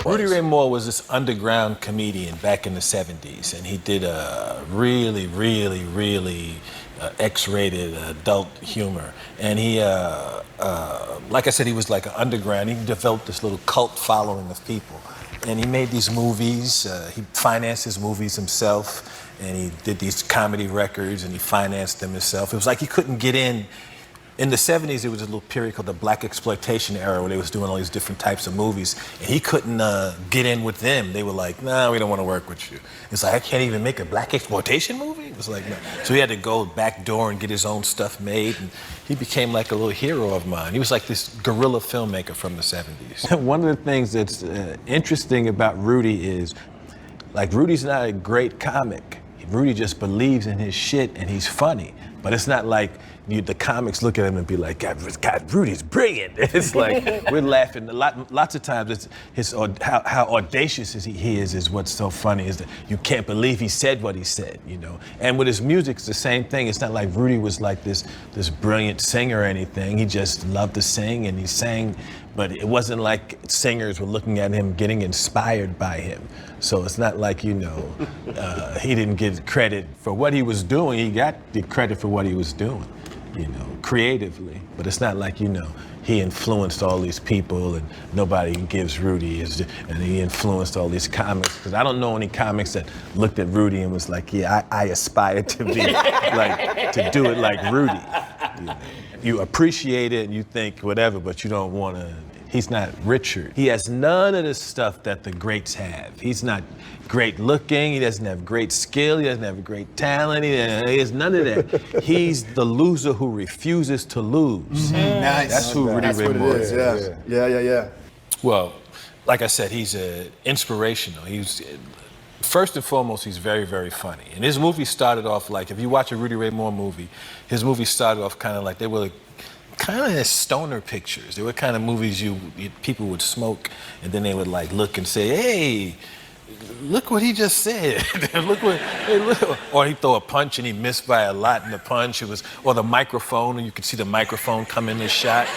Rudy Ray Moore was this underground comedian back in the 70s, and he did a really X-rated adult humor. And he, like I said, he was like an underground. He developed this little cult following of people. And he made these movies. He financed his movies himself, and he did these comedy records, and he financed them himself. It was like he couldn't get in. In the 70s, there was a little period called the Black Exploitation era where they was doing all these different types of movies, and he couldn't get in with them. They were like, nah, we don't want to work with you. It's like, I can't even make a Black Exploitation movie? It was like, no. So he had to go back door and get his own stuff made, and he became like a little hero of mine. He was like this guerrilla filmmaker from the 70s. One of the things that's interesting about Rudy is, like, Rudy's not a great comic. Rudy just believes in his shit and he's funny. But it's not like the comics look at him and be like, God, Rudy's brilliant. It's like, we're laughing. Lots of times it's how audacious he is what's so funny, is that you can't believe he said what he said, you know? And with his music, it's the same thing. It's not like Rudy was like this brilliant singer or anything. He just loved to sing, and he sang, but it wasn't like singers were looking at him getting inspired by him. So it's not like, you know, he didn't get credit for what he was doing. He got the credit for what he was doing, you know, creatively. But it's not like, you know, he influenced all these people and nobody gives Rudy and he influenced all these comics. Because I don't know any comics that looked at Rudy and was like, yeah, I aspire to be like, to do it like Rudy. You know? You appreciate it and you think whatever, but you don't want to. He's not Richard. He has none of the stuff that the greats have. He's not great looking. He doesn't have great skill. He doesn't have great talent. He has none of that. He's the loser who refuses to lose. Mm-hmm. Nice. That's who Rudy Ray Moore is. Yeah. Well, like I said, he's inspirational. First and foremost, he's very, very funny. And his movie started off like, if you watch a Rudy Ray Moore movie, his movie started off kind of like, they were kind of stoner pictures. They were kind of movies people would smoke, and then they would like look and say, hey, look what he just said. Look. Or he'd throw a punch and he missed by a lot in the punch. Or the microphone, and you could see the microphone come in the shot.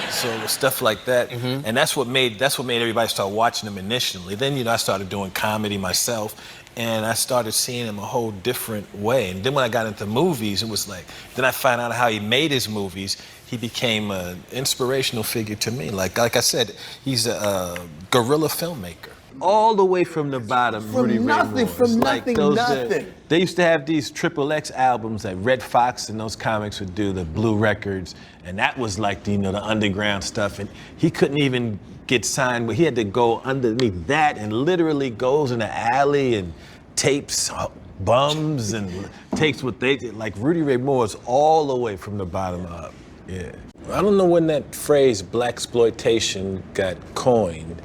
So it was stuff like that. Mm-hmm. And that's what made everybody start watching him initially. Then, you know, I started doing comedy myself, and I started seeing him a whole different way. And then when I got into movies, it was like, then I found out how he made his movies. He became an inspirational figure to me. Like I said, he's a guerrilla filmmaker. All the way from the bottom, Rudy Ray Moore. From nothing. They used to have these XXX albums that Red Fox and those comics would do, the Blue Records, and that was like the underground stuff. And he couldn't even get signed, but he had to go underneath that and literally goes in the alley and tapes bums and takes what they did. Like, Rudy Ray Moore is all the way from the bottom up. Yeah. I don't know when that phrase blaxploitation got coined,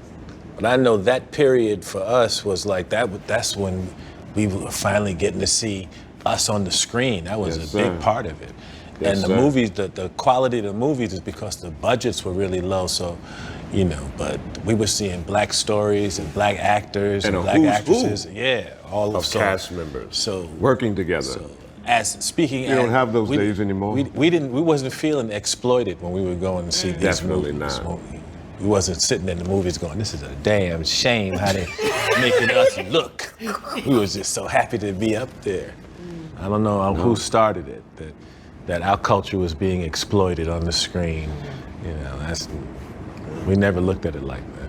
but I know that period for us was like that's when we were finally getting to see us on the screen. That was a big part of it. And the movies, the quality of the movies is because the budgets were really low, so, you know, but we were seeing black stories and black actors and black actresses. Yeah, all of cast members. So working together. So, you don't have those days anymore. We wasn't feeling exploited when we were going to see these movies. Definitely not. We wasn't sitting in the movies going, this is a damn shame how they making us look. We was just so happy to be up there. I don't know who started it, that our culture was being exploited on the screen. You know, we never looked at it like that.